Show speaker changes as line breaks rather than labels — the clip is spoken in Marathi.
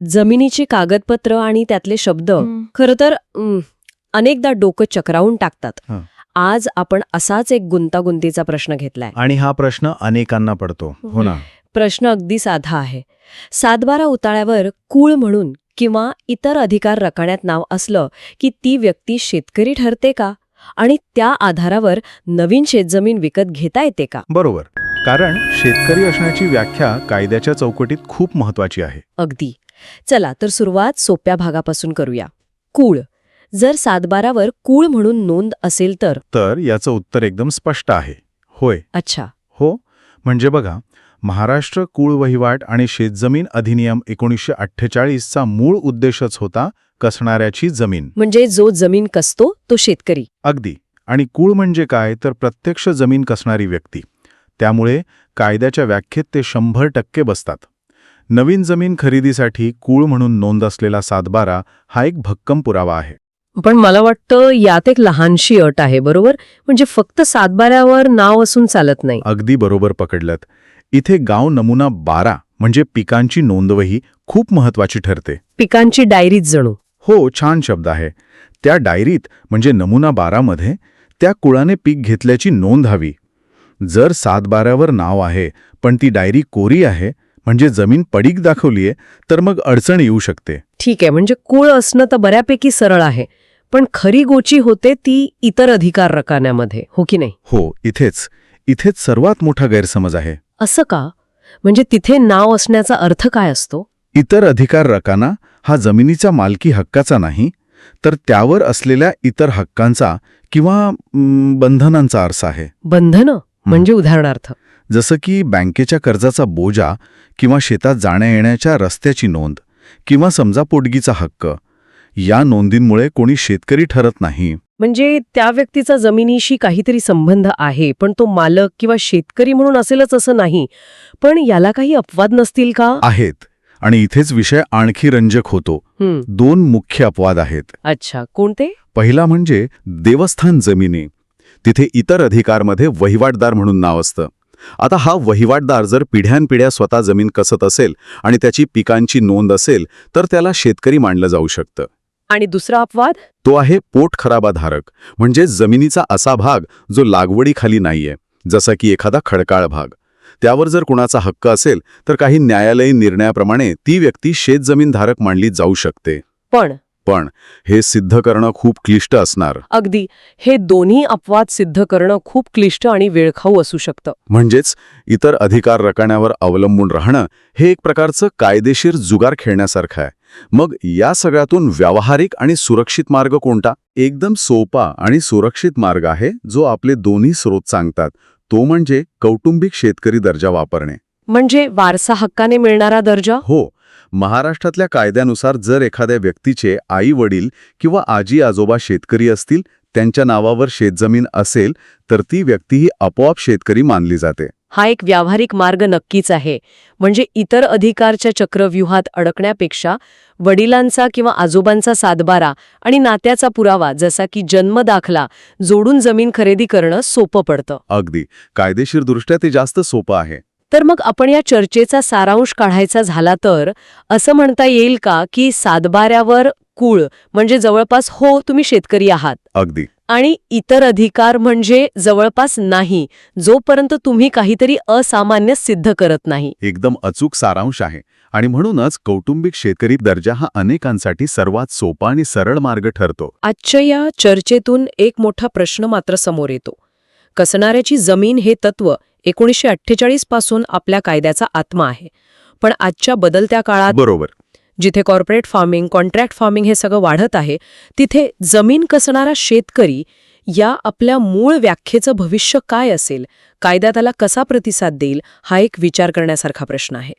जमिनीची कागदपत्र आणि त्यातले शब्द खरं तर अनेकदा डोकं चक्रावून टाकतात.
हं.
आज आपण असाच एक गुंतागुंतीचा प्रश्न घेतलाय.
आणि हा प्रश्न अनेकांना पडतो. हो ना.
प्रश्न अगदी साधा आहे. 7/12 उताळ्यावर कुळ म्हणून किंवा इतर अधिकार रकान्यात नाव असलं की ती व्यक्ती शेतकरी ठरते का? आणि त्या आधारावर नवीन शेतजमीन विकत घेता येते का?
बरोबर. कारण शेतकरी असण्याची व्याख्या कायद्याच्या चौकटीत खूप महत्वाची आहे.
अगदी. चला तर सुरुवात सोप्या भागापासून करूया. कुळ. जर 7/12वर कुळ म्हणून नोंद असेल तर
याचं उत्तर एकदम स्पष्ट आहे. होय.
अच्छा.
हो. म्हणजे बघा, महाराष्ट्र कुळ वहिवाट आणि शेतजमीन अधिनियम 1948चा मूळ उद्देशच होता कसणाऱ्याची जमीन.
म्हणजे जो जमीन कसतो तो शेतकरी.
अगदी. आणि कुळ म्हणजे काय तर प्रत्यक्ष जमीन कसणारी व्यक्ती. त्यामुळे कायद्याच्या व्याख्येत ते 100% बसतात. नवीन जमीन खरेदीसाठी कुळ म्हणून नोंद असलेला 7/12 हा एक भक्कम पुरावा आहे.
पण मला वाटतं यात एक लहानशी अट आहे, बरोबर? म्हणजे फक्त 7/12वर नाव असून चालत नाही.
अगदी बरोबर पकडलत. इथे गाव नमुना 12 म्हणजे पिकांची नोंदवही खूप महत्वाची ठरते.
पिकांची डायरीच जणू.
हो, छान शब्द आहे. त्या डायरीत म्हणजे नमुना 12 मध्ये त्या कुळाने पीक घेतल्याची नोंद हवी. जर 7/12वर नाव आहे पण ती डायरी कोरी आहे म्हणजे जमीन पडीक दाखवलीये तर मग अडचण येऊ शकते.
ठीक आहे, म्हणजे कुळ असणं तर बऱ्यापैकी सरळ आहे. पण खरी गोची होते ती इतर अधिकार रकान्यामध्ये, हो की नाही?
हो, इथेच सर्वात मोठा गैरसमज आहे.
असं का? म्हणजे तिथे नाव असण्याचा अर्थ काय असतो?
इतर अधिकार रकाना हा जमिनीचा मालकी हक्काचा नाही, तर त्यावर असलेल्या इतर हक्कांचा किंवा बंधनांचा अर्थ आहे.
बंधनं म्हणजे उदाहरणार्थ?
जसं की बँकेच्या कर्जाचा बोजा किंवा शेतात जाण्या-येण्याच्या रस्त्याची नोंद किंवा समजा पोटगीचा हक्क. या नोंदींमुळे कोणी शेतकरी ठरत नाही.
म्हणजे त्या व्यक्तीचा जमिनीशी काहीतरी संबंध आहे, पण तो मालक किंवा शेतकरी म्हणून असेलच असं नाही. पण याला काही अपवाद नसतील का?
आहेत. आणि इथेच विषय आणखी रंजक होतो. 2 मुख्य अपवाद आहेत.
अच्छा, कोणते?
पहिला म्हणजे देवस्थान जमिनी. तिथे इतर अधिकारमध्ये वहिवाटदार म्हणून नाव असतं. आता हा वहिवाटदार जर पिढ्यानपिढ्या स्वतः जमीन कसत असेल आणि त्याची पिकांची नोंद असेल तर त्याला शेतकरी मानलं जाऊ शकतं.
आणि दुसरा अपवाद?
तो आहे पोटखराबाधारक, म्हणजे जमिनीचा असा भाग जो लागवडीखाली नाहीये, जसा की एखादा खडकाळ भाग. त्यावर जर कुणाचा हक्क असेल तर काही न्यायालयीन निर्णयाप्रमाणे ती व्यक्ती शेतजमीनधारक मानली जाऊ शकते. पण हे सिद्ध करणं खूप क्लिष्ट असणार.
अगदी. हे दोन्ही अपवाद सिद्ध करणं खूप क्लिष्ट आणि वेळखाऊ असू शकतं.
म्हणजेच इतर अधिकार रकान्यावर अवलंबून राहणं हे एक प्रकारचं कायदेशीर जुगार खेळण्यासारखं आहे. मग या सगळ्यातून व्यावहारिक आणि सुरक्षित मार्ग कोणता? एकदम सोपा आणि सुरक्षित मार्ग आहे जो आपले दोन्ही स्रोत सांगतात. तो म्हणजे कौटुंबिक शेतकरी दर्जा वापरणे.
म्हणजे वारसा हक्काने मिळणारा दर्जा?
हो. महाराष्ट्रातल्या कायद्यानुसार जर एखाद्या व्यक्तीचे आई वडील किंवा आजी आजोबा शेतकरी असतील, त्यांच्या नावावर शेतजमीन असेल तर ती व्यक्ती ही आपोआप शेतकरी मानली जाते.
हा एक व्यावहारिक मार्ग नक्कीच आहे. म्हणजे इतर अधिकारच्या चक्रव्यूहात अडकण्यापेक्षा वडिलांचा किंवा आजोबांचा 7/12 आणि नात्याचा पुरावा जसा की जन्म दाखला जोडून जमीन खरेदी करणं सोपं पडतं.
अगदी. कायदेशीरदृष्ट्या ते जास्त सोपं आहे.
तर मग आपण या चर्चेचा सारांश काढायचा झाला तर असं म्हणता येईल का की 7/12वर कुळ म्हणजे जवळपास हो तुम्ही शेतकरी आहात,
अगदी.
आणि इतर अधिकार म्हणजे जवळपास नाही, जोपर्यंत तुम्ही काहीतरी असामान्य सिद्ध करत नाही.
एकदम अचूक सारांश आहे. आणि म्हणूनच कौटुंबिक शेतकरी दर्जा हा अनेकांसाठी सर्वात सोपा आणि सरळ मार्ग ठरतो.
आजच्या या चर्चेतून एक मोठा प्रश्न मात्र समोर येतो. कसणाऱ्याची जमीन हे तत्व 1948 पासून आपल्या कायद्याचा आत्मा आहे. पण आजच्या बदलत्या काळात
बरोबर.
जिथे कॉर्पोरेट फार्मिंग, कॉन्ट्रॅक्ट फार्मिंग हे सगळं वाढत आहे, तिथे जमीन कसणारा शेतकरी या आपल्या मूळ व्याख्येचं भविष्य काय असेल, कायदा त्याला कसा प्रतिसाद देईल, हा एक विचार करण्यासारखा प्रश्न आहे.